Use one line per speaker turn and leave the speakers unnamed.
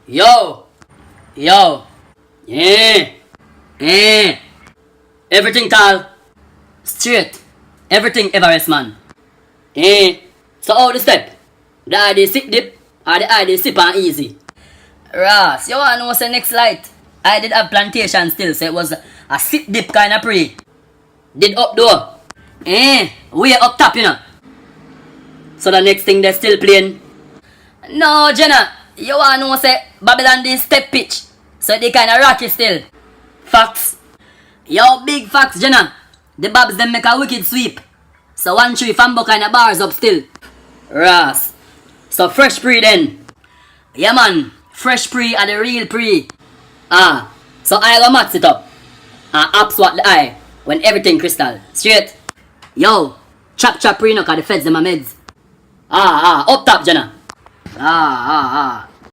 Yo! Yo! Yeah! Yeah! Everything tall. Straight. Everything Everest, man. Yeah. So how the step? The ID sit dip or the ID sip and easy? Ross, you wanna know what's the next light? I did have plantation still, so it was a sit dip kind of pre. Did up though. Way up top, you know. So the next thing they're still playing. No, Jenna, you wanna know say Babylon this step pitch. So they kinda rocky still. Facts. Yo, big facts, Jenna. The Babs them make a wicked sweep. So 1-3 Fambo kinda bars up still. Ross. So fresh pre then. Yeah man, fresh pre are the real pre. So I go max it up. And apps what the eye when everything crystal. Straight. Yo, chop pre no cause the feds them a meds. Up top, Jenna.